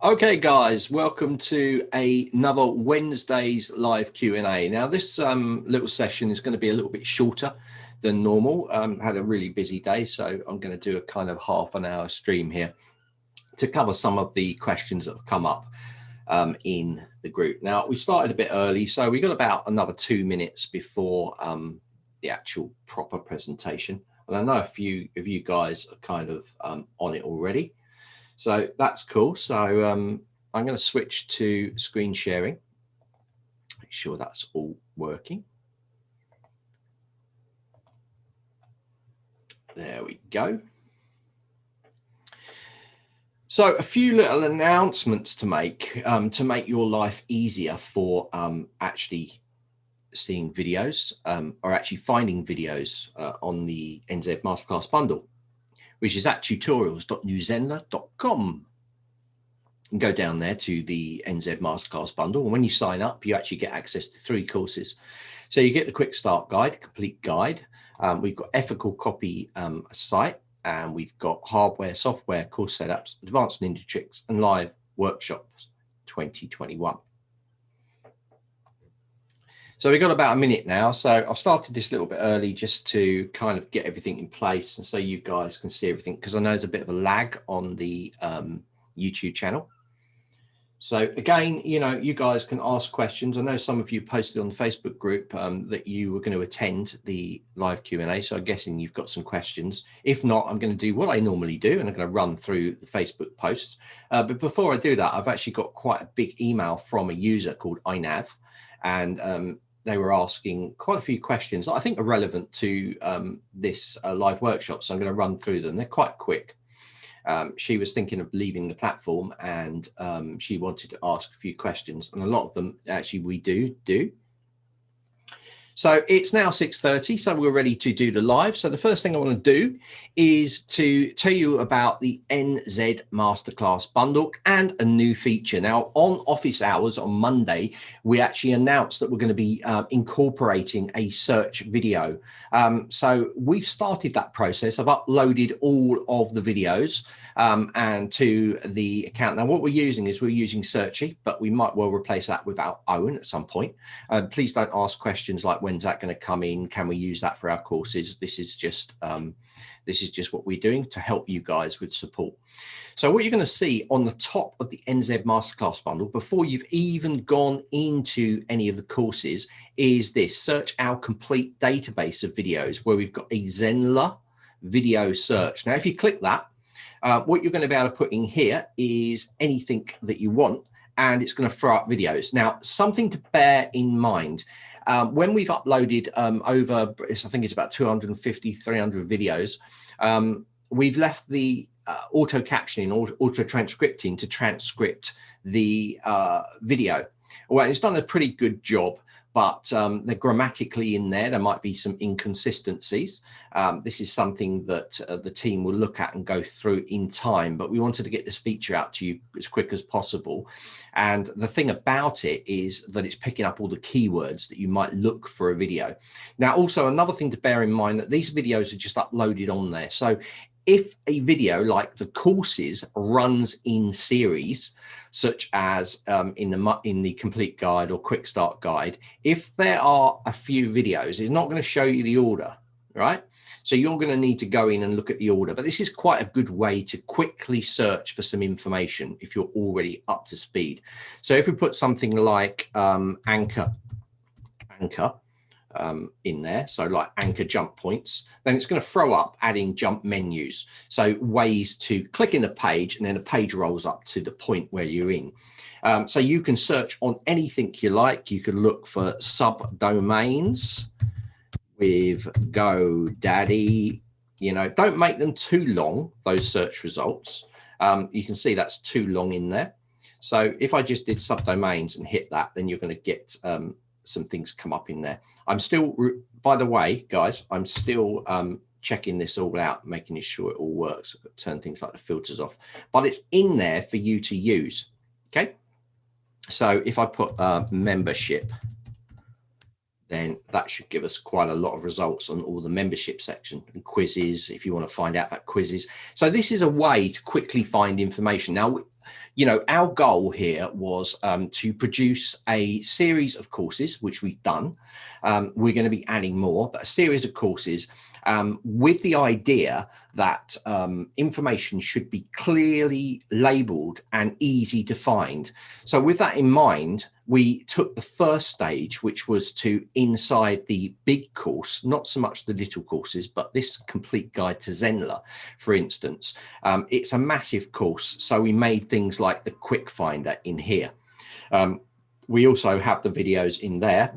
Okay, guys, welcome to another Wednesday's live Q&A. Now, this little session is going to be a little bit shorter than normal. Had a really busy day, so I'm going to do a kind of half an hour stream here to cover some of the questions that have come up in the group. Now, we started a bit early, so we got about another 2 minutes before the actual proper presentation. And I know a few of you guys are kind of on it already. So that's cool. So I'm going to switch to screen sharing. Make sure that's all working. There we go. So a few little announcements to make your life easier for actually seeing videos or actually finding videos on the Nz Masterclass Bundle, which is at tutorials.newzenler.com. And go down there to the Nz Masterclass Bundle. And when you sign up, you actually get access to 3 courses. So you get the quick start guide, complete guide. We've got ethical copy site, and we've got hardware, software, course setups, advanced ninja tricks, and live workshops 2021. So we've got about a minute now. So I've started this a little bit early just to kind of get everything in place and so you guys can see everything, because I know there's a bit of a lag on the YouTube channel. So again, you know, you guys can ask questions. I know some of you posted on the Facebook group that you were going to attend the live Q&A. So I'm guessing you've got some questions. If not, I'm going to do what I normally do, and I'm going to run through the Facebook posts. But before I do that, I've actually got quite a big email from a user called INAV, and they were asking quite a few questions that I think are relevant to this live workshop. So I'm going to run through them. They're quite quick. She was thinking of leaving the platform, and she wanted to ask a few questions, and a lot of them actually we do. So it's now 6:30, so we're ready to do the live. So the first thing I want to do is to tell you about the Nz Masterclass Bundle and a new feature. Now, on office hours on Monday, we actually announced that we're going to be incorporating a search video. So we've started that process. I've uploaded all of the videos and to the account. Now, what we're using is we're using Searchy, but we might well replace that with our own at some point. Please don't ask questions like, when's that going to come in? Can we use that for our courses? This is just what we're doing to help you guys with support. So what you're going to see on the top of the Nz Masterclass Bundle, before you've even gone into any of the courses, is this: search our complete database of videos, where we've got a Zenler video search. Now, if you click that, what you're going to be able to put in here is anything that you want, and it's going to throw up videos. Now, something to bear in mind, when we've uploaded over, I think it's about 250, 300 videos, we've left the auto captioning or auto transcripting to transcript the video. Well, it's done a pretty good job, but they're grammatically in there. There might be some inconsistencies. This is something that the team will look at and go through in time, but we wanted to get this feature out to you as quick as possible. And the thing about it is that it's picking up all the keywords that you might look for a video. Now, also another thing to bear in mind, that these videos are just uploaded on there. So if a video like the courses runs in series, such as in the complete guide or quick start guide, if there are a few videos, it's not going to show you the order, right? So you're going to need to go in and look at the order. But this is quite a good way to quickly search for some information if you're already up to speed. So if we put something like anchor in there, so like anchor jump points, then it's going to throw up adding jump menus, so ways to click in the page, and then the page rolls up to the point where you're in. So you can search on anything you like. You can look for subdomains with GoDaddy. You know, don't make them too long, those search results. You can see that's too long in there. So if I just did subdomains and hit that, then you're going to get some things come up in there. I'm still, by the way, guys, I'm still checking this all out, making sure it all works. I've got to turn things like the filters off, but it's in there for you to use. Okay. So if I put membership, then that should give us quite a lot of results on all the membership section, and quizzes if you want to find out about quizzes. So this is a way to quickly find information. Now, you know, our goal here was to produce a series of courses, which we've done. We're going to be adding more, but a series of courses with the idea that information should be clearly labeled and easy to find. So with that in mind, we took the first stage, which was to inside the big course, not so much the little courses, but this complete guide to Zenler, for instance. It's a massive course. So we made things like the quick finder in here. We also have the videos in there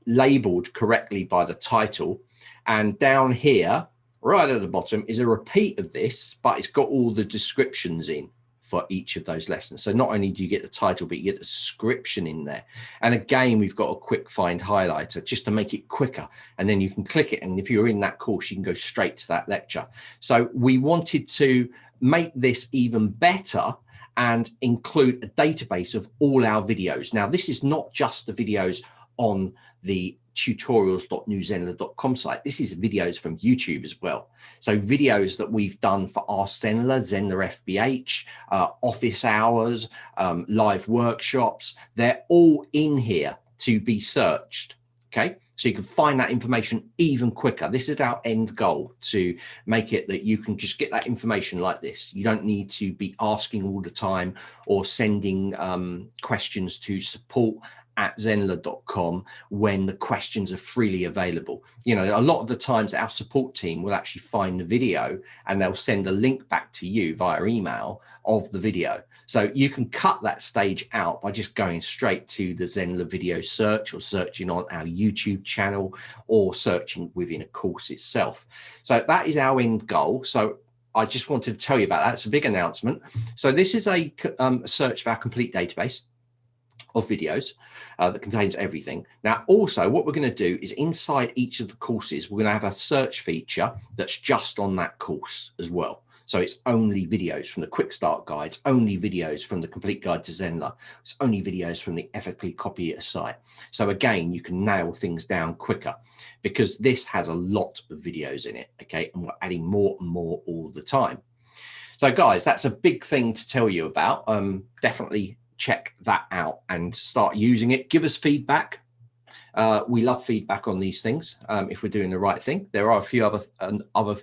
labeled correctly by the title. And down here, right at the bottom, is a repeat of this, but it's got all the descriptions in for each of those lessons. So not only do you get the title, but you get the description in there. And again, we've got a quick find highlighter just to make it quicker. And then you can click it. And if you're in that course, you can go straight to that lecture. So we wanted to make this even better and include a database of all our videos. Now, this is not just the videos on the tutorials.newzenler.com site. This is videos from YouTube as well. So videos that we've done for Ask Zenler, Zenler FBH, office hours, live workshops, they're all in here to be searched. Okay, so you can find that information even quicker. This is our end goal, to make it that you can just get that information like this. You don't need to be asking all the time or sending questions to support@zenler.com when the questions are freely available. You know, a lot of the times our support team will actually find the video and they'll send a link back to you via email of the video. So you can cut that stage out by just going straight to the Zenler video search, or searching on our YouTube channel, or searching within a course itself. So that is our end goal. So I just wanted to tell you about that. It's a big announcement. So this is a search of our complete database of videos that contains everything. Now, also what we're going to do is inside each of the courses, we're going to have a search feature that's just on that course as well. So it's only videos from the quick start guides, only videos from the complete guide to Zenler. It's only videos from the ethically copy it site. So again, you can nail things down quicker because this has a lot of videos in it. Okay. And we're adding more and more all the time. So guys, that's a big thing to tell you about. Definitely check that out and start using it. Give us feedback. We love feedback on these things if we're doing the right thing. There are a few other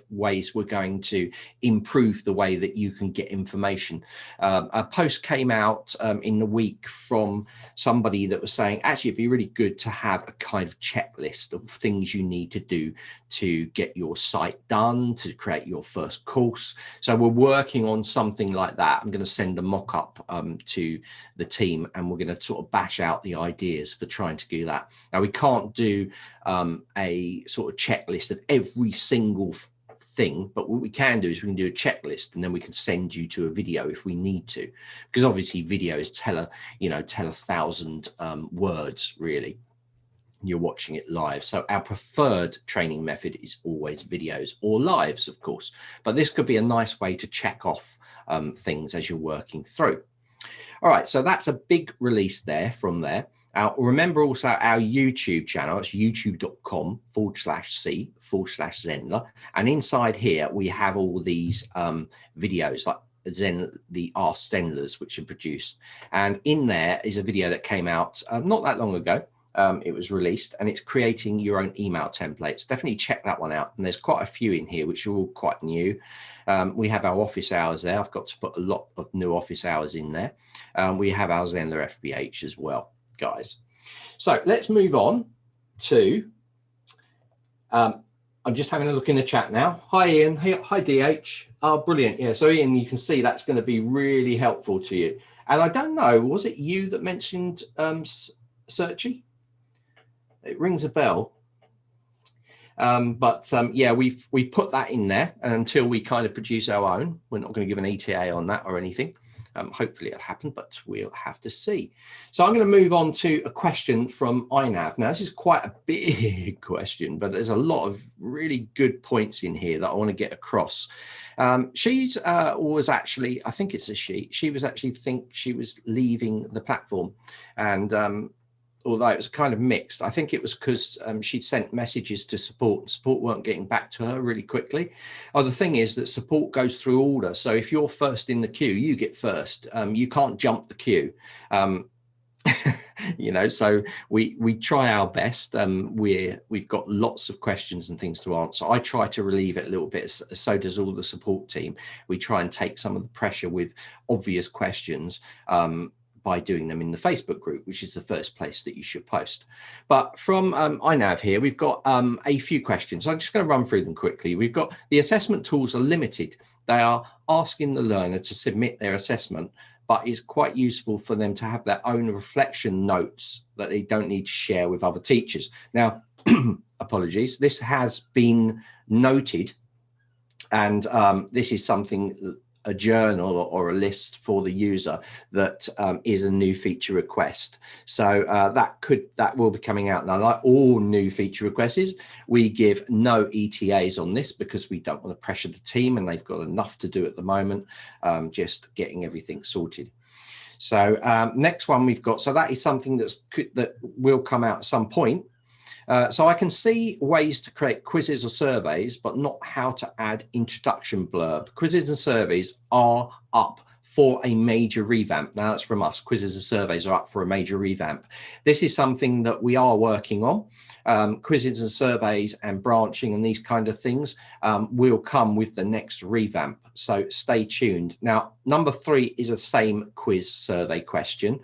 ways we're going to improve the way that you can get information. A post came out in the week from somebody that was saying, actually, it'd be really good to have a kind of checklist of things you need to do to get your site done, to create your first course. So we're working on something like that. I'm going to send a mock-up to the team, and we're going to sort of bash out the ideas for trying to do that. Now, we can't do a sort of checklist of every single thing, but what we can do is we can do a checklist, and then we can send you to a video if we need to, because obviously videos tell 1,000 words really. You're watching it live. So our preferred training method is always videos or lives, of course, but this could be a nice way to check off things as you're working through. All right, so that's a big release there from there. Remember also our YouTube channel, it's youtube.com/c/Zenler. And inside here, we have all these videos like the Ask Zenlers, which are produced. And in there is a video that came out not that long ago. It was released, and it's creating your own email templates. Definitely check that one out. And there's quite a few in here, which are all quite new. We have our office hours there. I've got to put a lot of new office hours in there. We have our Zenler FBH as well, guys. So let's move on to, I'm just having a look in the chat now. Hi, Ian. Hi, DH. Oh, brilliant. Yeah, so Ian, you can see that's going to be really helpful to you. And I don't know, was it you that mentioned Searchy? It rings a bell. Yeah, we've put that in there, and until we kind of produce our own, we're not going to give an ETA on that or anything. Hopefully it'll happen, but we'll have to see. So I'm going to move on to a question from INAV. Now, this is quite a big question, but there's a lot of really good points in here that I want to get across. She's was actually, I think it's a she was actually she was leaving the platform, and although it was kind of mixed. I think it was because she'd sent messages to support and support weren't getting back to her really quickly. Oh, the thing is that support goes through order. So if you're first in the queue, you get first. You can't jump the queue. You know, so we try our best. We've got lots of questions and things to answer. I try to relieve it a little bit, so does all the support team. We try and take some of the pressure with obvious questions by doing them in the Facebook group, which is the first place that you should post. But from iNav here, we've got a few questions. I'm just going to run through them quickly. We've got the assessment tools are limited. They are asking the learner to submit their assessment, but it's quite useful for them to have their own reflection notes that they don't need to share with other teachers. Now, apologies, this has been noted, and this is something, a journal or a list for the user that is a new feature request. So that will be coming out now. Like all new feature requests, we give no ETAs on this because we don't want to pressure the team, and they've got enough to do at the moment, just getting everything sorted. So next one we've got, so that is something that will come out at some point. So I can see ways to create quizzes or surveys, but not how to add introduction blurb. Quizzes and surveys are up for a major revamp. Now that's from us. Quizzes and surveys are up for a major revamp. This is something that we are working on. Quizzes and surveys and branching and these kind of things will come with the next revamp. So stay tuned. Now, number 3 is the same quiz survey question.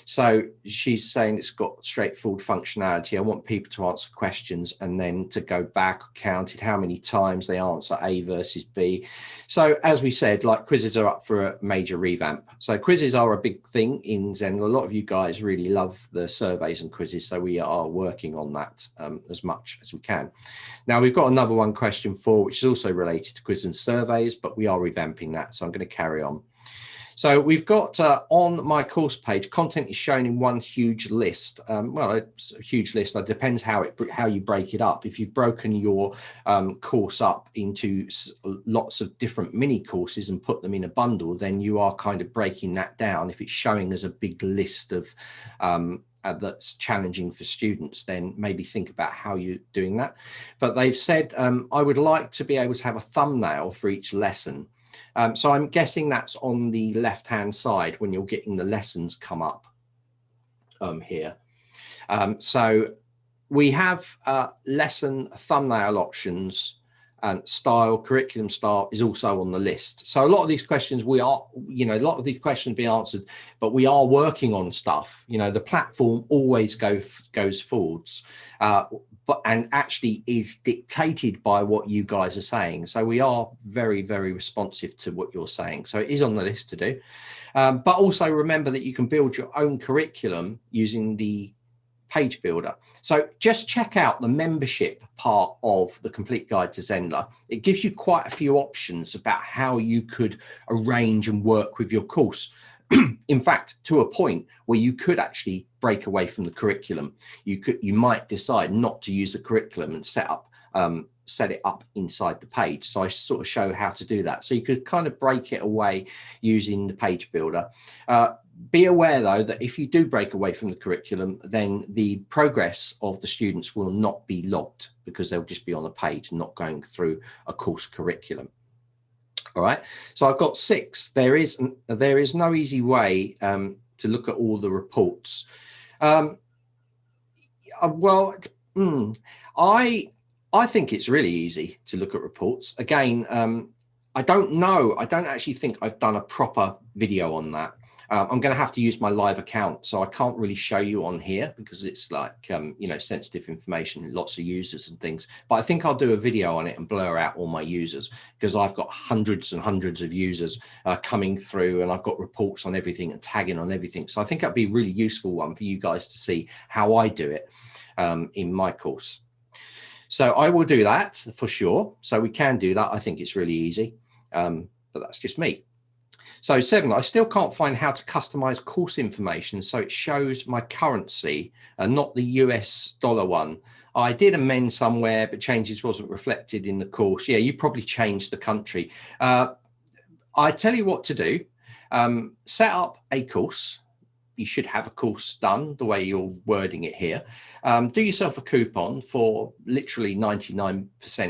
So she's saying it's got straightforward functionality. I want people to answer questions and then to go back, counted how many times they answer A versus B. So as we said, like quizzes are up for a major revamp. So quizzes are a big thing in Zender. A lot of you guys really love the surveys and quizzes. So we are working on that as much as we can. Now we've got another one, question 4, which is also related to quizzes and surveys, but we are revamping that. So I'm going to carry on. So we've got on my course page, content is shown in one huge list. Well, it's a huge list. It depends how you break it up. If you've broken your course up into lots of different mini courses and put them in a bundle, then you are kind of breaking that down. If it's showing as a big list of that's challenging for students, then maybe think about how you're doing that. But they've said, I would like to be able to have a thumbnail for each lesson. So I'm guessing that's on the left-hand side when you're getting the lessons come up here. So we have lesson thumbnail options, and style, curriculum style is also on the list. So a lot of these questions a lot of these questions be answered, but we are working on stuff. You know, the platform always goes forwards. And actually is dictated by what you guys are saying. So we are very, very responsive to what you're saying. So it is on the list to do. But also remember that you can build your own curriculum using the page builder. So just check out the membership part of the Complete Guide to Zender. It gives you quite a few options about how you could arrange and work with your course. In fact, to a point where you could actually break away from the curriculum. You might decide not to use the curriculum and set it up inside the page. So I sort of show how to do that. So you could kind of break it away using the page builder. Be aware though that if you do break away from the curriculum, then the progress of the students will not be logged because they'll just be on a page, not going through a course curriculum. All right, so I've got 6. There is no easy way to look at all the reports. Well, I think it's really easy to look at reports. Again, I don't know. I don't actually think I've done a proper video on that. I'm going to have to use my live account, so I can't really show you on here because it's like, sensitive information, lots of users and things. But I think I'll do a video on it and blur out all my users because I've got hundreds and hundreds of users coming through, and I've got reports on everything and tagging on everything. So I think that'd be a really useful one for you guys to see how I do it in my course. So I will do that for sure. So we can do that. I think it's really easy, but that's just me. So 7, I still can't find how to customize course information so it shows my currency and not the US dollar one. I did amend somewhere, but changes wasn't reflected in the course. Yeah, you probably changed the country. I tell you what to do. Set up a course you should have a course done the way you're wording it here. Do yourself a coupon for literally 99%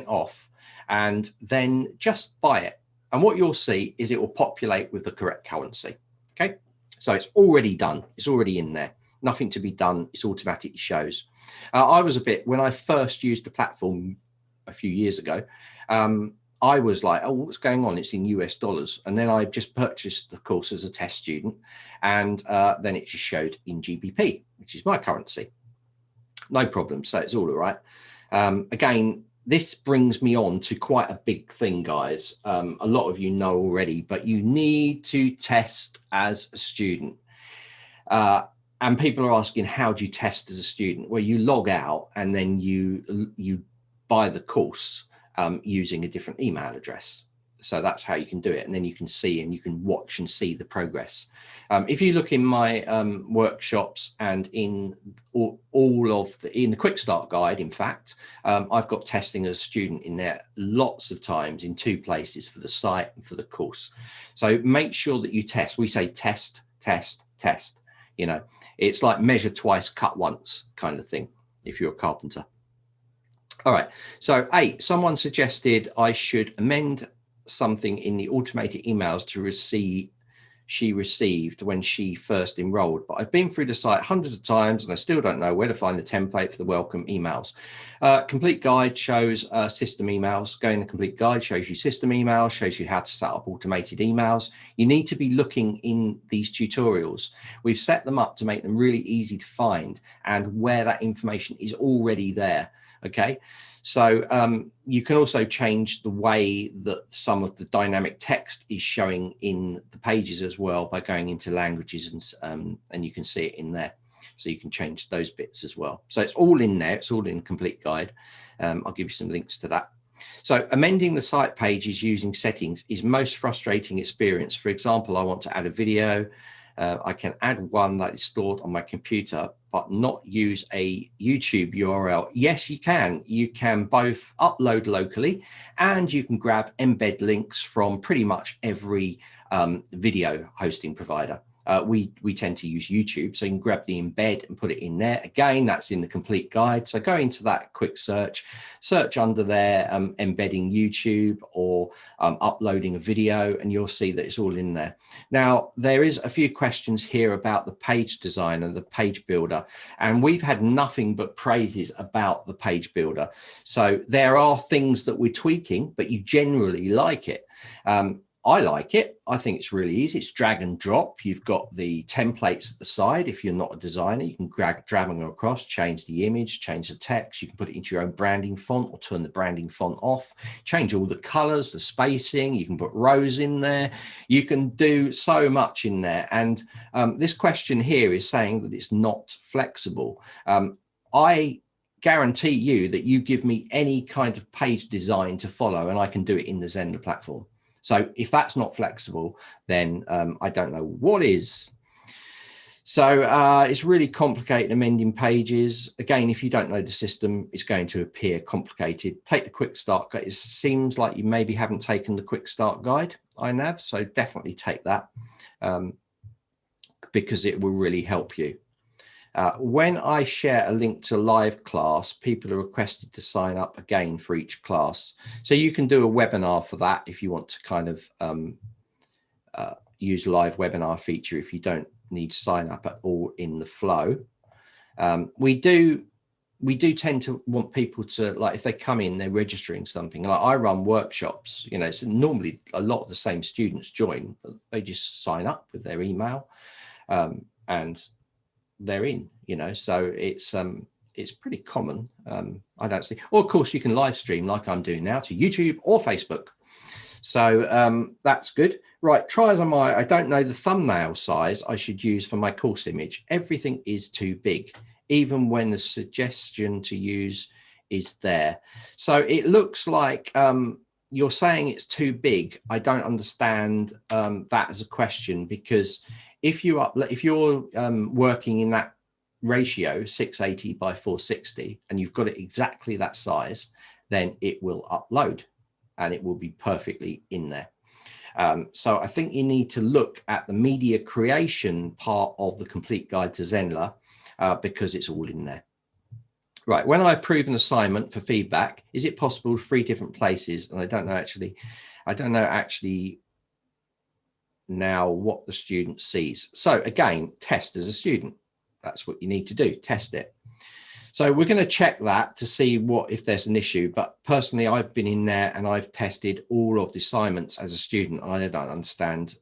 off, and then just buy it. And what you'll see is it will populate with the correct currency. Okay, so it's already done. It's already in there. Nothing to be done. It's automatically shows. I was a bit, when I first used the platform a few years ago, I was like, oh, what's going on? It's in US dollars. And then I just purchased the course as a test student. And then it just showed in GBP, which is my currency. No problem. So it's all right. Again, this brings me on to quite a big thing, guys. A lot of you know already, but you need to test as a student. And people are asking, how do you test as a student? Well, you log out and then you buy the course using a different email address. So that's how you can do it. And then you can see and you can watch and see the progress. If you look in my workshops and in in the quick start guide, in fact, I've got testing as a student in there lots of times in 2 places, for the site and for the course. So make sure that you test. We say test, test, test. You know, it's like measure twice, cut once kind of thing, if you're a carpenter. All right. So 8, someone suggested I should amend something in the automated emails she received when she first enrolled, but I've been through the site hundreds of times and I still don't know where to find the template for the welcome emails. Complete guide shows system emails. Go in the complete guide, shows you system emails, shows you how to set up automated emails. You need to be looking in these tutorials. We've set them up to make them really easy to find and where that information is already there. Okay, so you can also change the way that some of the dynamic text is showing in the pages as well by going into languages, and you can see it in there. So you can change those bits as well. So it's all in there. It's all in complete guide. I'll give you some links to that. So amending the site pages using settings is most frustrating experience. For example, I want to add a video. I can add one that is stored on my computer, but not use a YouTube URL. Yes, you can. You can both upload locally and you can grab embed links from pretty much every video hosting provider. We tend to use YouTube, so you can grab the embed and put it in there. Again, that's in the complete guide. So go into that quick search under there, embedding YouTube or uploading a video, and you'll see that it's all in there. Now, there is a few questions here about the page design and the page builder, and we've had nothing but praises about the page builder. So there are things that we're tweaking, but you generally like it. I like it. I think it's really easy. It's drag and drop. You've got the templates at the side. If you're not a designer, you can drag them across, change the image, change the text. You can put it into your own branding font or turn the branding font off, change all the colors, the spacing. You can put rows in there. You can do so much in there. And this question here is saying that it's not flexible. I guarantee you that you give me any kind of page design to follow and I can do it in the Zender platform. So if that's not flexible, then I don't know what is. So it's really complicated amending pages. Again, if you don't know the system, it's going to appear complicated. Take the quick start guide. It seems like you maybe haven't taken the quick start guide, INAV. So definitely take that because it will really help you. When I share a link to live class, people are requested to sign up again for each class. So you can do a webinar for that if you want to kind of use live webinar feature if you don't need to sign up at all in the flow. We do tend to want people to, like, if they come in, they're registering something. Like I run workshops, you know, so normally a lot of the same students join, but they just sign up with their email and they're in, you know, so it's pretty common. I don't see, or of course you can live stream like I'm doing now to YouTube or Facebook. So that's good. Right, try as I might, I don't know the thumbnail size I should use for my course image. Everything is too big, even when the suggestion to use is there. So it looks like you're saying it's too big. I don't understand that as a question, because if you're working in that ratio 680 by 460 and you've got it exactly that size, then it will upload and it will be perfectly in there. So I think you need to look at the media creation part of the complete guide to Zenler because it's all in there. Right, when I approve an assignment for feedback, is it possible 3 different places? And I don't know actually now what the student sees. So again, test as a student. That's what you need to do, test it. So we're going to check that to see if there's an issue. But personally, I've been in there and I've tested all of the assignments as a student. I don't understand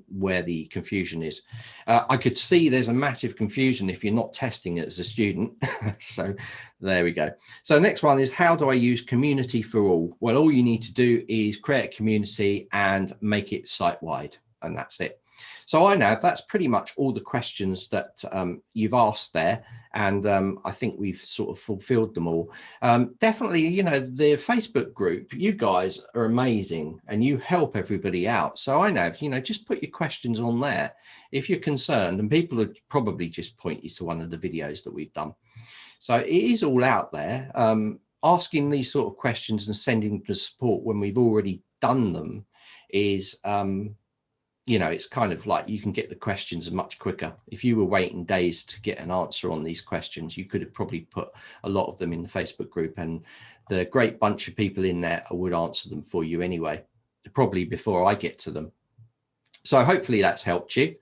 where the confusion is. I could see there's a massive confusion if you're not testing it as a student. So there we go. So the next one is, how do I use community for all? Well, all you need to do is create a community and make it site-wide, and that's it. So I know that's pretty much all the questions that you've asked there. And I think we've sort of fulfilled them all. Definitely, you know, the Facebook group, you guys are amazing and you help everybody out. So I know, you know, just put your questions on there if you're concerned, and people would probably just point you to one of the videos that we've done. So it is all out there. Asking these sort of questions and sending the support when we've already done them is, you know, it's kind of like you can get the questions much quicker. If you were waiting days to get an answer on these questions, you could have probably put a lot of them in the Facebook group, and the great bunch of people in there would answer them for you anyway, probably before I get to them. So hopefully that's helped you.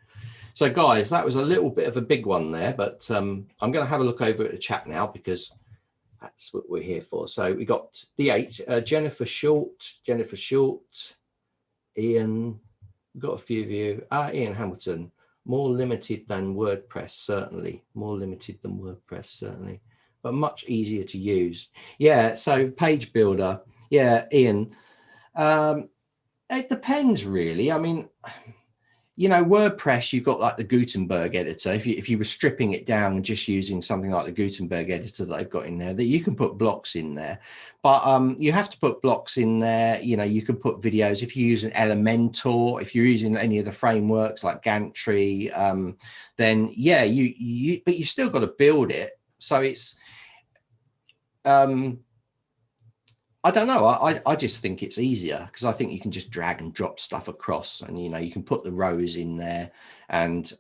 So guys, that was a little bit of a big one there, but I'm going to have a look over at the chat now because that's what we're here for. So we got DH, Jennifer Short, Ian. We've got a few of you. Ian Hamilton, more limited than WordPress, certainly. More limited than WordPress, certainly, but much easier to use. Yeah, so page builder. Yeah, Ian. It depends, really. I mean, you know, WordPress, you've got like the Gutenberg editor. If you were stripping it down and just using something like the Gutenberg editor that I've got in there, that you can put blocks in there, but you have to put blocks in there. You know, you can put videos. If you use an Elementor, if you're using any of the frameworks like Gantry, then yeah, but you still got to build it. So it's, I don't know. I just think it's easier because I think you can just drag and drop stuff across, and, you know, you can put the rows in there and,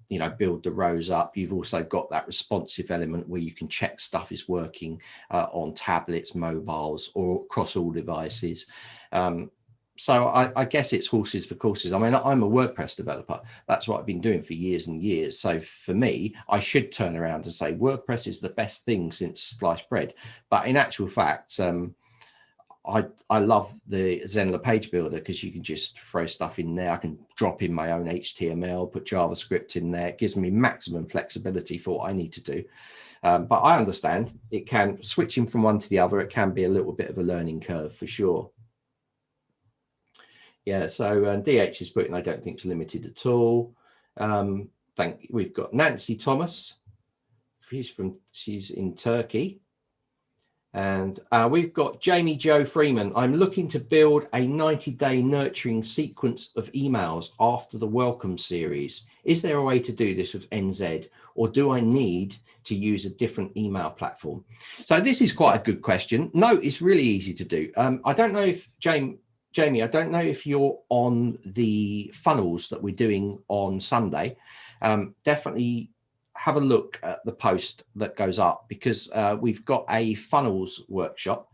you know, build the rows up. You've also got that responsive element where you can check stuff is working on tablets, mobiles, or across all devices. So I guess it's horses for courses. I mean, I'm a WordPress developer. That's what I've been doing for years and years. So for me, I should turn around and say WordPress is the best thing since sliced bread. But in actual fact, I love the Zenler page builder because you can just throw stuff in there. I can drop in my own HTML, put JavaScript in there. It gives me maximum flexibility for what I need to do. But I understand it can, switching from one to the other, it can be a little bit of a learning curve for sure. Yeah, so DH is putting, I don't think it's limited at all. We've got Nancy Thomas. She's in Turkey. And we've got Jamie Joe Freeman. I'm looking to build a 90-day nurturing sequence of emails after the welcome series. Is there a way to do this with NZ, or do I need to use a different email platform? So this is quite a good question. No, it's really easy to do. I don't know if Jamie, I don't know if you're on the funnels that we're doing on Sunday. Definitely have a look at the post that goes up, because we've got a funnels workshop,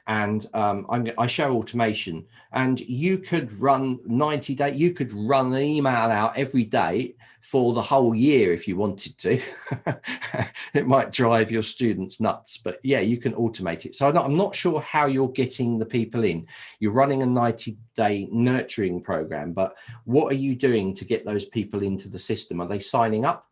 and I show automation, and you could run 90 days. You could run an email out every day for the whole year if you wanted to. It might drive your students nuts, but yeah, you can automate it. So I'm not sure how you're getting the people in. You're running a 90-day nurturing program, but what are you doing to get those people into the system? Are they signing up?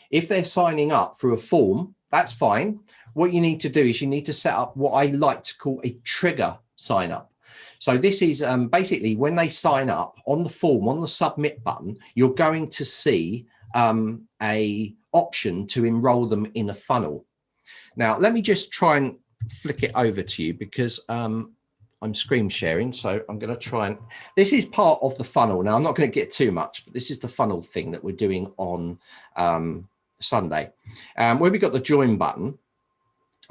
If they're signing up through a form, that's fine. What you need to do is you need to set up what I like to call a trigger sign up. So this is basically when they sign up on the form, on the submit button, you're going to see a option to enroll them in a funnel. Now, let me just try and flick it over to you, because I'm screen sharing. So I'm going to try and, this is part of the funnel. Now, I'm not going to get too much, but this is the funnel thing that we're doing on Sunday, where we got the join button.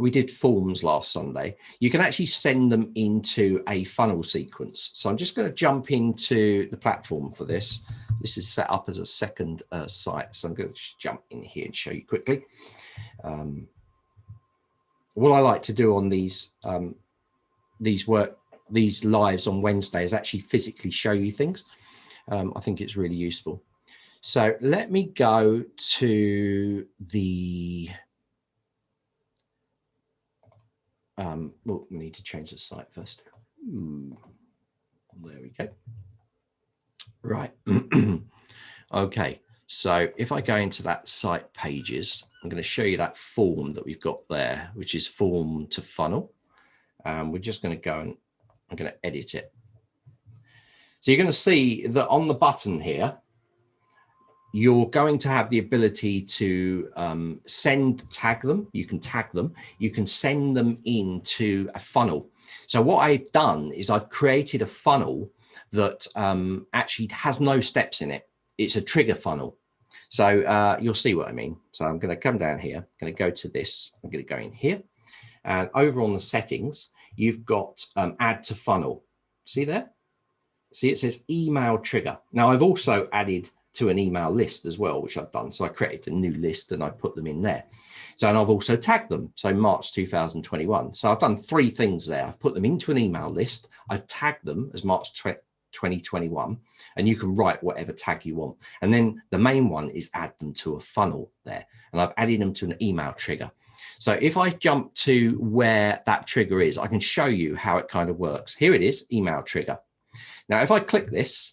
we did forms last Sunday, you can actually send them into a funnel sequence. So I'm just going to jump into the platform for this. This is set up as a second site. So I'm going to just jump in here and show you quickly. What I like to do on these lives on Wednesday is actually physically show you things. I think it's really useful. So let me go to the well, we need to change the site first. There we go. Right. Okay. So if I go into that site pages, I'm going to show you that form that we've got there, which is form to funnel. We're just going to go and I'm going to edit it. So you're going to see that on the button here, you're going to have the ability to tag them. You can tag them. You can send them into a funnel. So what I've done is I've created a funnel that actually has no steps in it. It's a trigger funnel. So you'll see what I mean. So I'm going to come down here. I'm going to go to this. I'm going to go in here. And over on the settings, you've got add to funnel. See there? See, it says email trigger. Now, I've also added to an email list as well, which I've done. So I created a new list and I put them in there. So, and I've also tagged them. So March 2021. So I've done 3 things there. I've put them into an email list. I've tagged them as March 2021, and you can write whatever tag you want. And then the main one is add them to a funnel there. And I've added them to an email trigger. So if I jump to where that trigger is, I can show you how it kind of works. Here it is, email trigger. Now, if I click this,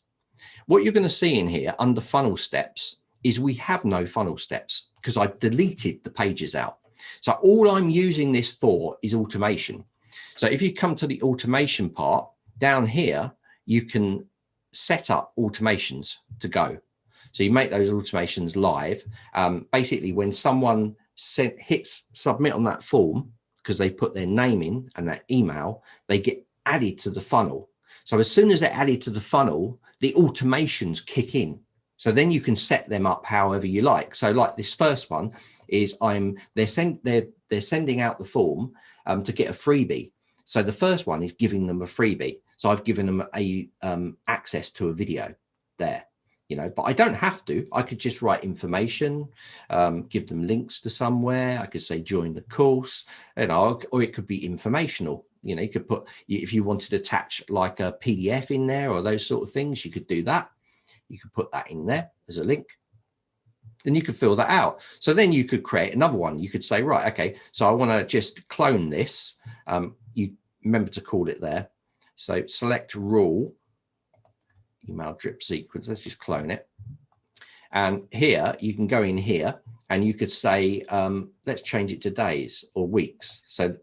what you're going to see in here under funnel steps is we have no funnel steps because I've deleted the pages out. So all I'm using this for is automation. So if you come to the automation part down here, you can set up automations to go. So you make those automations live. Basically, when someone hits submit on that form, because they put their name in and their email, they get added to the funnel. So as soon as they're added to the funnel, the automations kick in. So then you can set them up however you like. So like this first one is they're sending out the form to get a freebie. So the first one is giving them a freebie. So I've given them a access to a video there, but I don't have to. I could just write information, give them links to somewhere. I could say join the course, or it could be informational. You could put, if you wanted to attach like a PDF in there or those sort of things, you could do that. You could put that in there as a link. Then you could fill that out. So then you could create another one. You could say, right, okay, so I want to just clone this. You remember to call it there. So select rule, email drip sequence. Let's just clone it. And here you can go in here and you could say, let's change it to days or weeks. So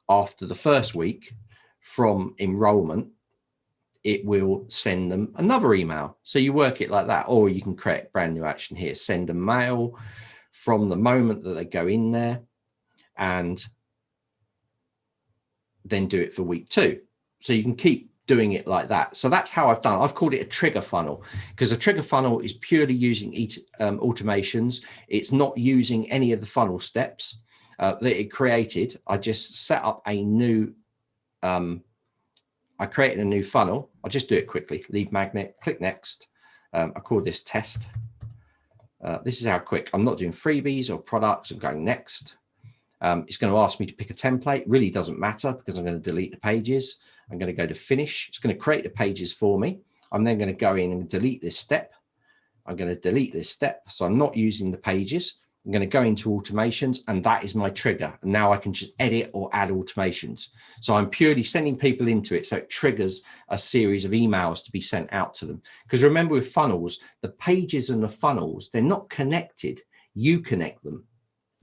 after the first week from enrollment, it will send them another email. So you work it like that, or you can create brand new action here, send a mail from the moment that they go in there and then do it for week 2. So you can keep doing it like that. So that's how I've done. I've called it a trigger funnel because a trigger funnel is purely using automations. It's not using any of the funnel steps that it created. I just set up a new, I created a new funnel. I'll just do it quickly. Lead magnet, click next. I call this test. This is how quick. I'm not doing freebies or products. I'm going next. It's going to ask me to pick a template. Really doesn't matter because I'm going to delete the pages. I'm going to go to finish. It's going to create the pages for me. I'm then going to go in and delete this step. I'm going to delete this step. So I'm not using the pages. I'm going to go into automations and that is my trigger. And now I can just edit or add automations. So I'm purely sending people into it. So it triggers a series of emails to be sent out to them. Because remember with funnels, the pages and the funnels, they're not connected. You connect them.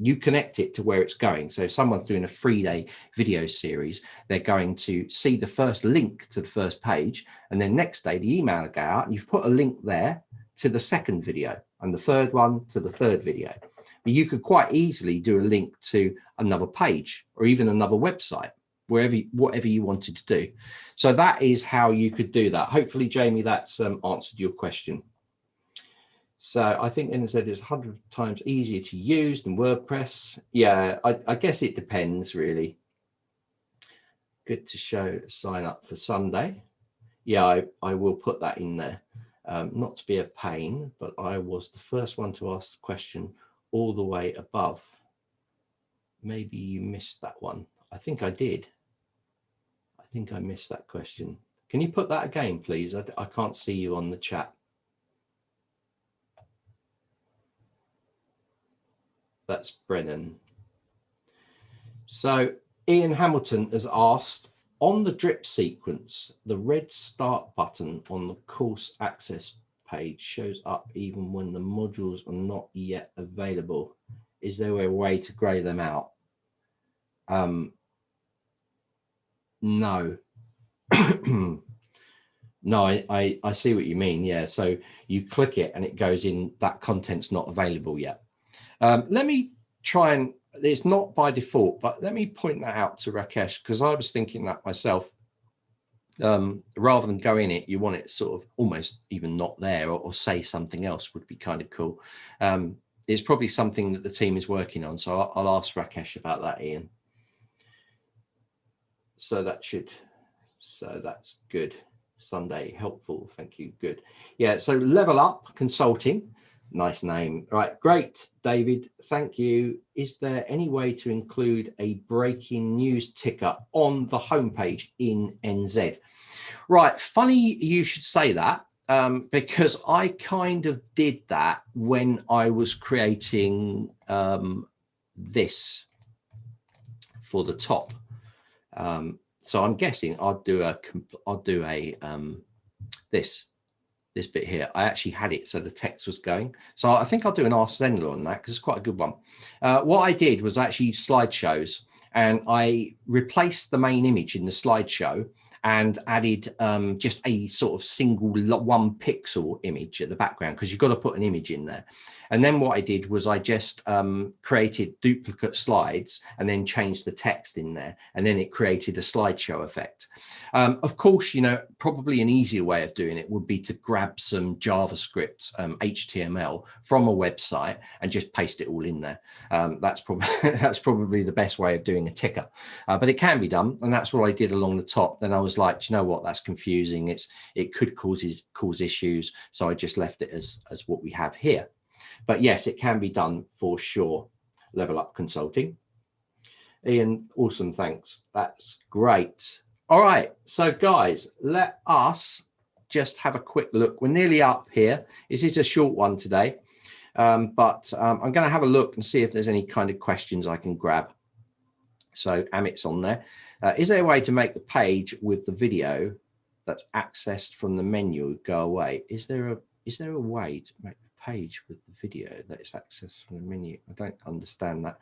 You connect it to where it's going. So if someone's doing a 3-day video series, they're going to see the first link to the first page. And then next day, the email will go out and you've put a link there to the second video and the third one to the third video. But you could quite easily do a link to another page or even another website, whatever you wanted to do. So that is how you could do that. Hopefully, Jamie, that's answered your question. So I think NZ is 100 times easier to use than WordPress. Yeah, I guess it depends really. Good to show sign up for Sunday. Yeah, I will put that in there. Not to be a pain, but I was the first one to ask the question all the way above. Maybe you missed that one. I think I did. I think I missed that question. Can you put that again, please? I can't see you on the chat. That's Brennan. So Ian Hamilton has asked, on the drip sequence, the red start button on the course access page shows up even when the modules are not yet available. Is there a way to grey them out? No. No, I see what you mean. Yeah, so you click it and it goes in, that content's not available yet. Let me try and, it's not by default, but let me point that out to Rakesh, because I was thinking that myself. Rather than go in it, you want it sort of almost even not there, or say something else would be kind of cool. It's probably something that the team is working on, so I'll ask Rakesh about that, Ian. So that's good. Sunday, helpful, thank you, good. Yeah, so Level Up Consulting, nice name. Right, great, David, thank you. Is there any way to include a breaking news ticker on the homepage in NZ? Right, funny you should say that, because I kind of did that when I was creating this for the top. So I'm guessing I'll do this bit here. I actually had it so the text was going. So I think I'll do an Ask Zender on that, because it's quite a good one. What I did was actually slideshows, and I replaced the main image in the slideshow and added just a sort of single 1 pixel image at the background, because you've got to put an image in there. And then what I did was I just created duplicate slides and then changed the text in there, and then it created a slideshow effect. Of course, you know, probably an easier way of doing it would be to grab some JavaScript, HTML from a website and just paste it all in there. That's probably the best way of doing a ticker, but it can be done, and that's what I did along the top. Then I was like, you know what, that's confusing. It could cause issues, so I just left it as what we have here. But yes, it can be done for sure. Level Up Consulting. Ian, awesome, thanks. That's great. All right, so guys, let us just have a quick look. We're nearly up here. This is a short one today, but I'm going to have a look and see if there's any kind of questions I can grab. So Amit's on there. Is there a way to make the page with the video that's accessed from the menu go away? Is there a way to make the page with the video that is accessed from the menu? I don't understand that.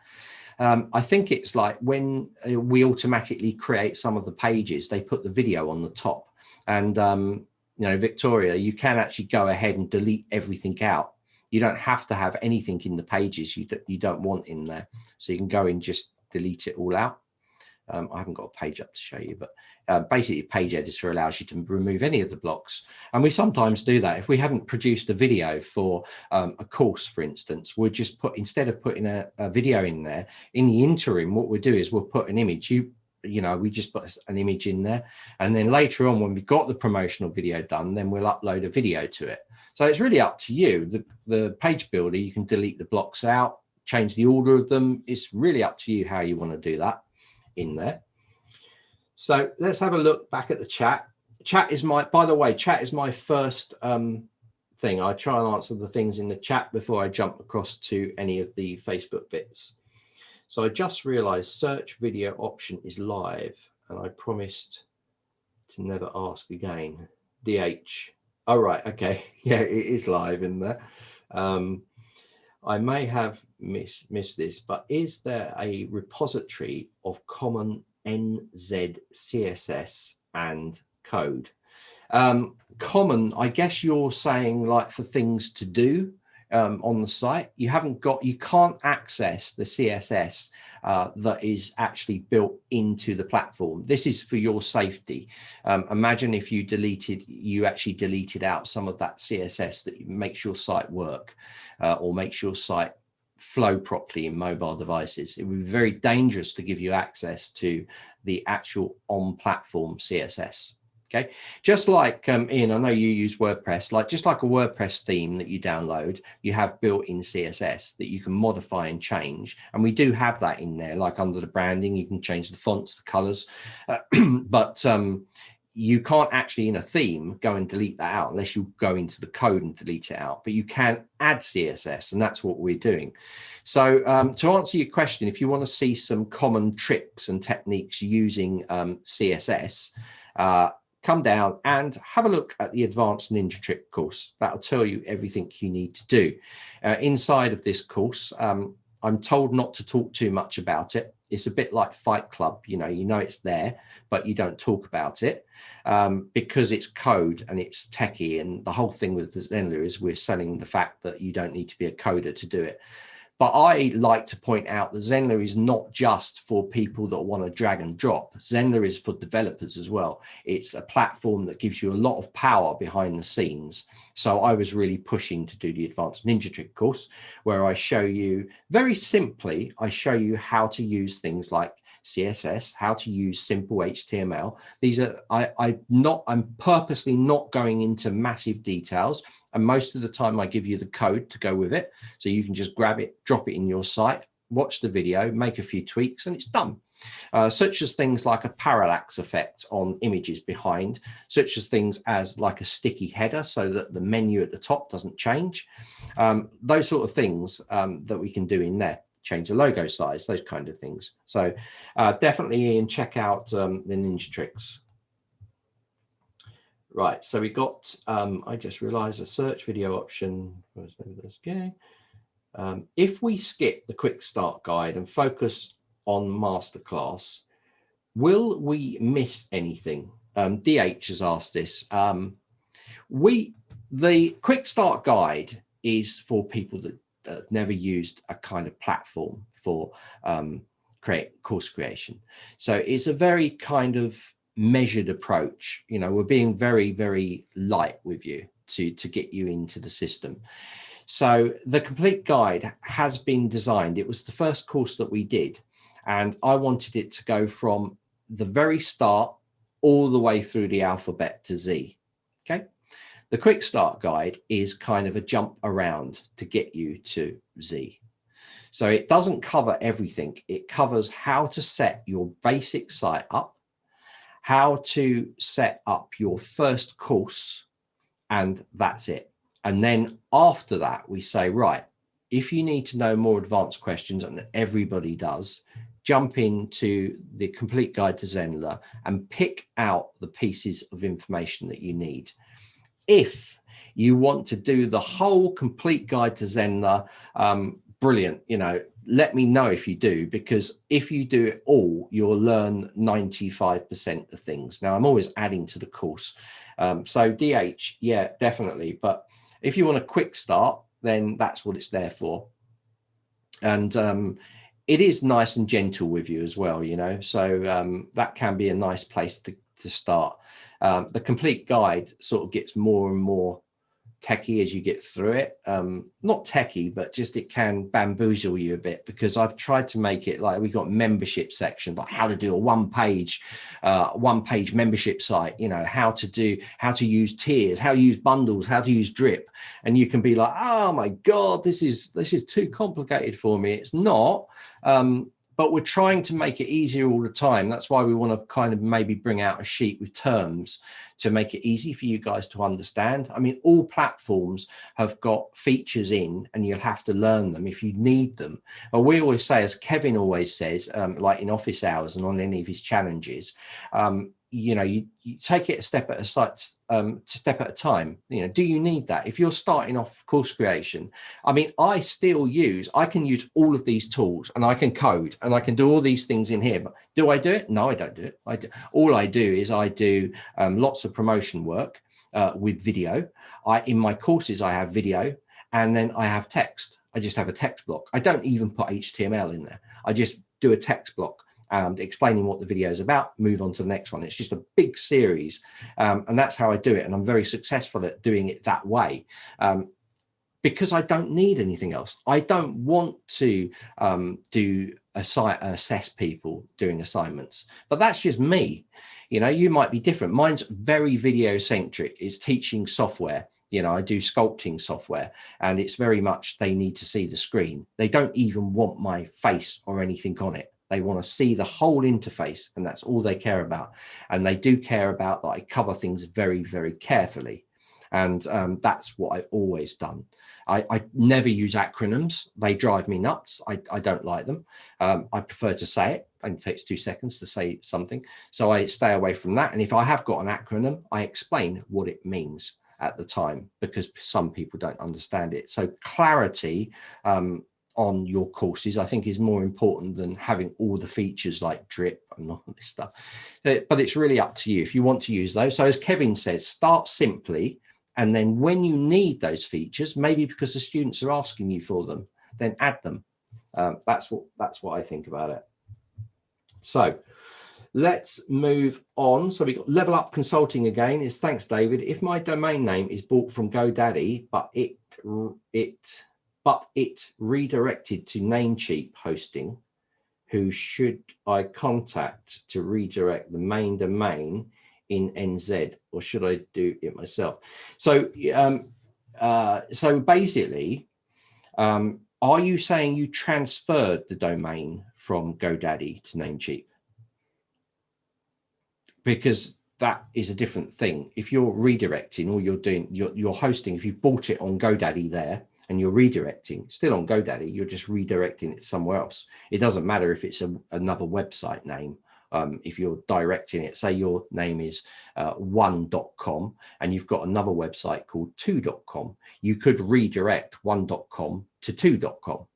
I think it's like when we automatically create some of the pages, they put the video on the top. And, you know, Victoria, you can actually go ahead and delete everything out. You don't have to have anything in the pages you don't want in there. So you can go and just delete it all out. I haven't got a page up to show you, but basically Page Editor allows you to remove any of the blocks. And we sometimes do that. If we haven't produced a video for a course, for instance, we'll just put, instead of putting a video in there, in the interim, what we'll do is we'll put an image. You know, we just put an image in there. And then later on, when we've got the promotional video done, then we'll upload a video to it. So it's really up to you. The page builder, you can delete the blocks out, change the order of them. It's really up to you how you want to do that in there. So let's have a look back at the chat. Chat is my, by the way, chat is my first thing. I try and answer the things in the chat before I jump across to any of the Facebook bits. So I just realized search video option is live, and I promised to never ask again. DH. Oh, right. Okay. Yeah, it is live in there. I may have missed this, but is there a repository of common NZ CSS and code? Common, I guess you're saying like for things to do on the site. You can't access the CSS that is actually built into the platform. This is for your safety. Imagine if you actually deleted out some of that CSS that makes your site work or makes your site flow properly in mobile devices. It would be very dangerous to give you access to the actual on-platform CSS. Okay, just like Ian, I know you use WordPress, just like a WordPress theme that you download, you have built-in CSS that you can modify and change. And we do have that in there, like under the branding, you can change the fonts, the colors, but you can't actually in a theme go and delete that out unless you go into the code and delete it out, but you can add CSS, and that's what we're doing. So to answer your question, if you want to see some common tricks and techniques using CSS, come down and have a look at the Advanced Ninja Trick course. That'll tell you everything you need to do. Inside of this course, I'm told not to talk too much about it. It's a bit like Fight Club, you know it's there, but you don't talk about it because it's code and it's techie. And the whole thing with the Zenler is we're selling the fact that you don't need to be a coder to do it. But I like to point out that Zenler is not just for people that want to drag and drop. Zenler is for developers as well. It's a platform that gives you a lot of power behind the scenes. So I was really pushing to do the Advanced Ninja Trick course, where I show you very simply, I show you how to use things like CSS, how to use simple HTML. These are, I'm purposely not going into massive details. And most of the time I give you the code to go with it. So you can just grab it, drop it in your site, watch the video, make a few tweaks, and it's done. Such as things like a parallax effect on images behind, such as things as like a sticky header so that the menu at the top doesn't change. Those sort of things that we can do in there. Change the logo size, those kind of things. So definitely, Ian, check out the Ninja Tricks. Right, so we got, I just realized a search video option. If we skip the quick start guide and focus on masterclass, will we miss anything? DH has asked this. The quick start guide is for people that have never used a kind of platform for course creation. So it's a very kind of measured approach. We're being very, very light with you to get you into the system. So the complete guide has been designed. It was the first course that we did, and I wanted it to go from the very start all the way through the alphabet to Z. Okay. The quick start guide is kind of a jump around to get you to Z. So it doesn't cover everything. It covers how to set your basic site up, how to set up your first course, and that's it. And then after that, we say, right, if you need to know more advanced questions, and everybody does, jump into the complete guide to Zenler and pick out the pieces of information that you need. If you want to do the whole complete guide to Zenler, brilliant, let me know if you do, because if you do it all, you'll learn 95% of things. Now, I'm always adding to the course. So DH, yeah, definitely. But if you want a quick start, then that's what it's there for. And it is nice and gentle with you as well, so that can be a nice place to start. The complete guide sort of gets more and more techie as you get through it. Not techie, but just it can bamboozle you a bit, because I've tried to make it like we've got membership section, like how to do a one page membership site, how to use tiers, how to use bundles, how to use drip. And you can be like, oh my God, this is too complicated for me. It's not. But we're trying to make it easier all the time. That's why we want to kind of maybe bring out a sheet with terms to make it easy for you guys to understand. I mean, all platforms have got features in, and you'll have to learn them if you need them. But we always say, as Kevin always says, like in office hours and on any of his challenges, you take it a step at a time. Do you need that? If you're starting off course creation, I mean, I can use all of these tools, and I can code, and I can do all these things in here. But do I do it? No, I don't do it. All I do is I do lots of promotion work with video. In my courses, I have video, and then I have text. I just have a text block. I don't even put HTML in there. I just do a text block explaining what the video is about, move on to the next one. It's just a big series, and that's how I do it, and I'm very successful at doing it that way, because I don't need anything else. I don't want to assess people doing assignments, but that's just me. You know, you might be different. Mine's very video centric. It's teaching software. You know, I do sculpting software, and it's very much they need to see the screen. They don't even want my face or anything on it. They want to see the whole interface, and that's all they care about. And they do care about that I cover things very, very carefully. And that's what I've always done. I never use acronyms. They drive me nuts. I don't like them. I prefer to say it. It only takes 2 seconds to say something. So I stay away from that. And if I have got an acronym, I explain what it means at the time, because some people don't understand it. So clarity on your courses, I think, is more important than having all the features like drip and all this stuff. But it's really up to you if you want to use those. So as Kevin says, start simply. And then when you need those features, maybe because the students are asking you for them, then add them. That's what I think about it. So let's move on. So we've got Level Up Consulting again. Is thanks, David. If my domain name is bought from GoDaddy, but it redirected to Namecheap hosting, who should I contact to redirect the main domain in NZ, or should I do it myself? So so basically, are you saying you transferred the domain from GoDaddy to Namecheap? Because that is a different thing. If you're redirecting, or you're doing you're hosting, if you've bought it on GoDaddy there and you're redirecting, still on GoDaddy, you're just redirecting it somewhere else. It doesn't matter if it's another website name. If you're directing it, say your name is 1.com and you've got another website called 2.com, you could redirect 1.com to 2.com,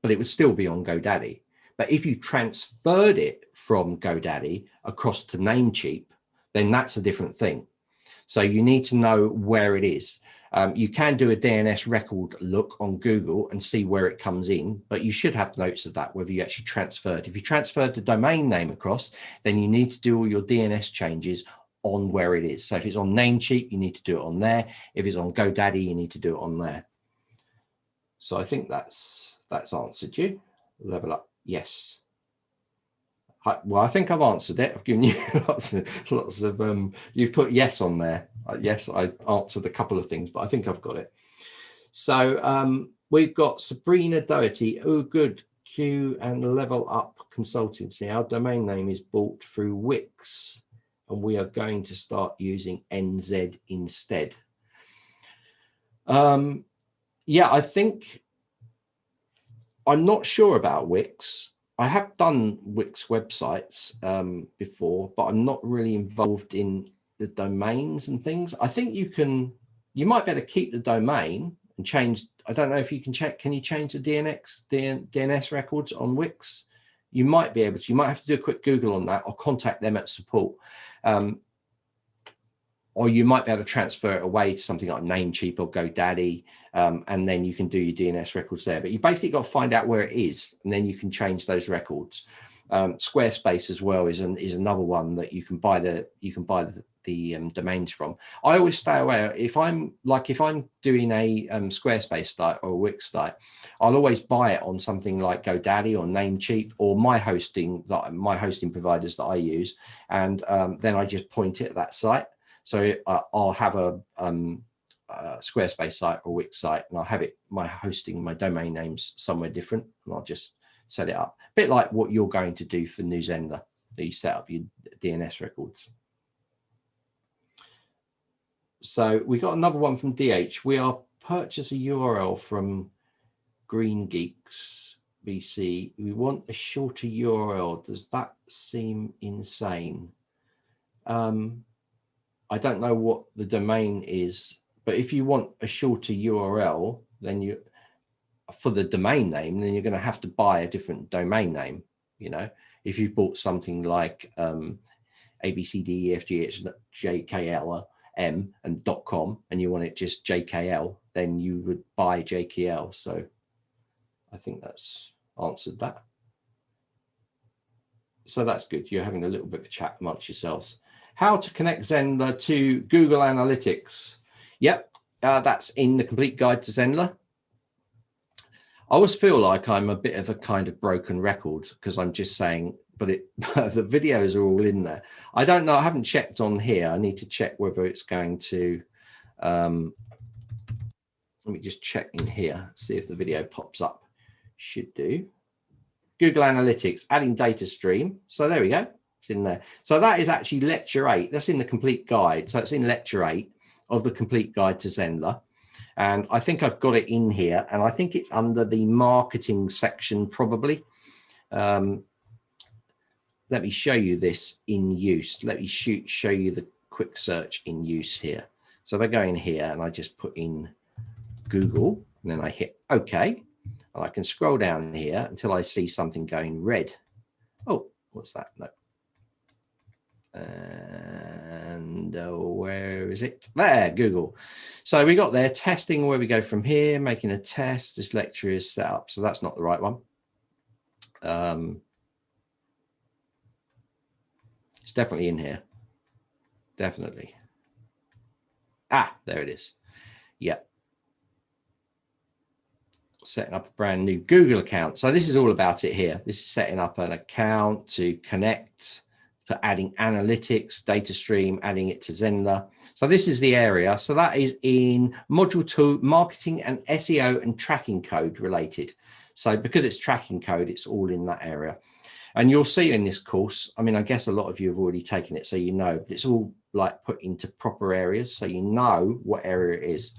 but it would still be on GoDaddy. But if you transferred it from GoDaddy across to Namecheap, then that's a different thing. So you need to know where it is. You can do a DNS record look on Google and see where it comes in, but you should have notes of that, whether you actually transferred. If you transferred the domain name across, then you need to do all your DNS changes on where it is. So if it's on Namecheap, you need to do it on there. If it's on GoDaddy, you need to do it on there. So I think that's answered you. Level Up, yes. Well, I think I've answered it. I've given you lots of you've put yes on there. Yes, I answered a couple of things, but I think I've got it. So we've got Sabrina Doherty. Oh, good. Q and Level Up Consultancy. Our domain name is bought through Wix, and we are going to start using NZ instead. Yeah, I think I'm not sure about Wix. I have done Wix websites before, but I'm not really involved in the domains and things. I think you might be able to keep the domain and change. I don't know if you can check. Can you change the DNS records on Wix? You might be able to. You might have to do a quick Google on that, or contact them at support. Or you might be able to transfer it away to something like Namecheap or GoDaddy, and then you can do your DNS records there. But you basically got to find out where it is, and then you can change those records. Squarespace as well is another one that you can buy the domains from. I always stay away. If I'm doing a Squarespace site or a Wix site, I'll always buy it on something like GoDaddy or Namecheap or my hosting providers that I use, and then I just point it at that site. So I'll have a Squarespace site or Wix site, and I'll have my domain names somewhere different, and I'll just set it up. A bit like what you're going to do for New Zender, that you set up your DNS records. So we got another one from DH. We are purchase a URL from Green Geeks BC. We want a shorter URL. Does that seem insane? I don't know what the domain is, but if you want a shorter URL, then for the domain name, then you're going to have to buy a different domain name. You know, if you've bought something like ABCDEFGHJKLM and .com, and you want it just JKL, then you would buy JKL. So I think that's answered that. So that's good. You're having a little bit of a chat amongst yourselves. How to connect Zenler to Google Analytics. Yep, that's in the complete guide to Zenler. I always feel like I'm a bit of a kind of broken record because I'm just saying, but the videos are all in there. I don't know. I haven't checked on here. I need to check whether it's going to, let me just check in here, see if the video pops up. Should do. Google Analytics, adding data stream. So there we go. It's in there. So that is actually lecture 8. That's in the complete guide. So it's in lecture 8 of the complete guide to Zenler. And I think I've got it in here, and I think it's under the marketing section probably. Let me show you this in use. Let me show you the quick search in use here. So if I go in here and I just put in Google, and then I hit OK, and I can scroll down here until I see something going red. Oh, what's that? No. And where is it? There, Google. So we got there, testing where we go from here, making a test. This lecture is set up, so that's not the right one. It's definitely in here. Definitely. Ah, there it is. Yeah. Setting up a brand new Google account. So this is all about it here. This is setting up an account to connect, for adding analytics, data stream, adding it to Zenler. So this is the area. So that is in module 2, marketing and SEO and tracking code related. So because it's tracking code, it's all in that area. And you'll see in this course, I mean, I guess a lot of you have already taken it, so you know, but it's all like put into proper areas. So you know what area it is.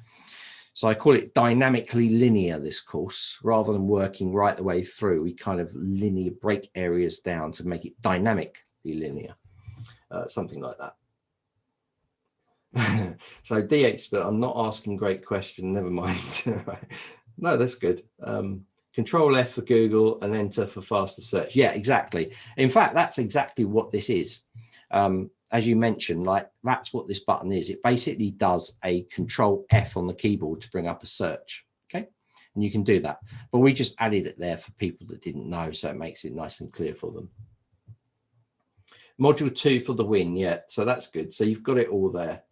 So I call it dynamically linear, this course, rather than working right the way through. We kind of linear break areas down to make it dynamic. Linear, something like that. So DH, but I'm not asking great question, never mind. No, that's good. Control F for Google and enter for faster search. Yeah, exactly. In fact, that's exactly what this is. As you mentioned, like that's what this button is. It basically does a Control F on the keyboard to bring up a search. Okay, and you can do that, but we just added it there for people that didn't know, so it makes it nice and clear for them. Module 2 for the win. Yeah, so that's good. So you've got it all there.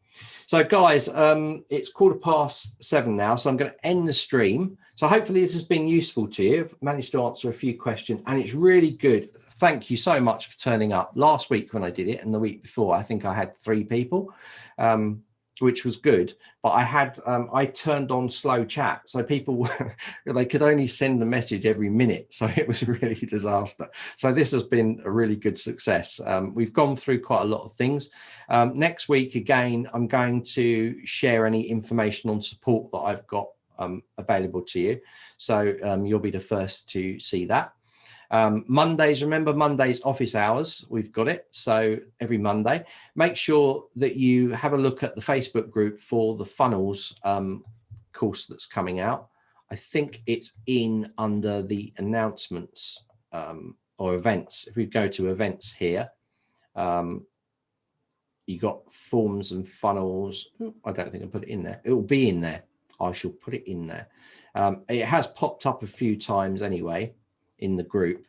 So guys, it's 7:15 now, so I'm going to end the stream. So hopefully this has been useful to you. I've managed to answer a few questions, and it's really good. Thank you so much for turning up. Last week when I did it, and the week before, I think I had 3 people, which was good. But I had I turned on slow chat, so people they could only send the message every minute, so it was really a disaster. So this has been a really good success. We've gone through quite a lot of things. Next week again, I'm going to share any information on support that I've got available to you, so you'll be the first to see that. Mondays, remember Mondays office hours, we've got it. So every Monday, make sure that you have a look at the Facebook group for the funnels course that's coming out. I think it's in under the announcements or events. If we go to events here, you got forms and funnels. I don't think I put it in there. It will be in there. I shall put it in there. It has popped up a few times anyway in the group,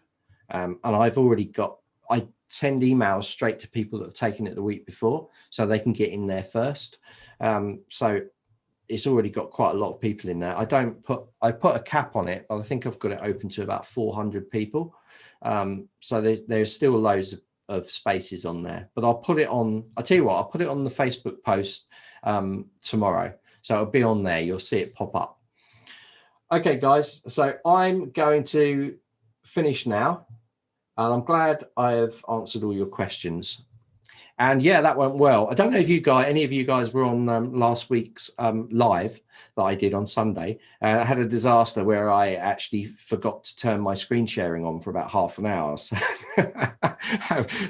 and I've already got, I send emails straight to people that have taken it the week before so they can get in there first. So it's already got quite a lot of people in there. I put a cap on it, but I think I've got it open to about 400 people. So there's still loads of spaces on there, but I'll put it on, I'll tell you what, I'll put it on the Facebook post tomorrow. So it'll be on there. You'll see it pop up. Okay, guys, so I'm going to finish now, and I'm glad I have answered all your questions. And yeah, that went well. I don't know if you guys, any of you guys were on last week's live that I did on Sunday. I had a disaster where I actually forgot to turn my screen sharing on for about half an hour.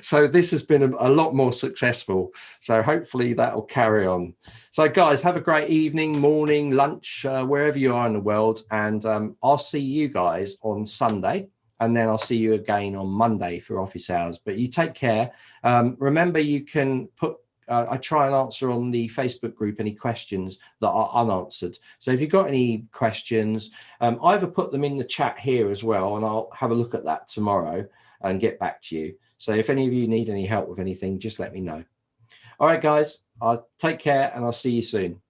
So this has been a lot more successful. So hopefully that will carry on. So guys, have a great evening, morning, lunch, wherever you are in the world. And I'll see you guys on Sunday. And then I'll see you again on Monday for office hours. But you take care. Remember, you can put, I try and answer on the Facebook group any questions that are unanswered. So if you've got any questions, either put them in the chat here as well, and I'll have a look at that tomorrow and get back to you. So if any of you need any help with anything, just let me know. All right, guys, I'll take care and I'll see you soon.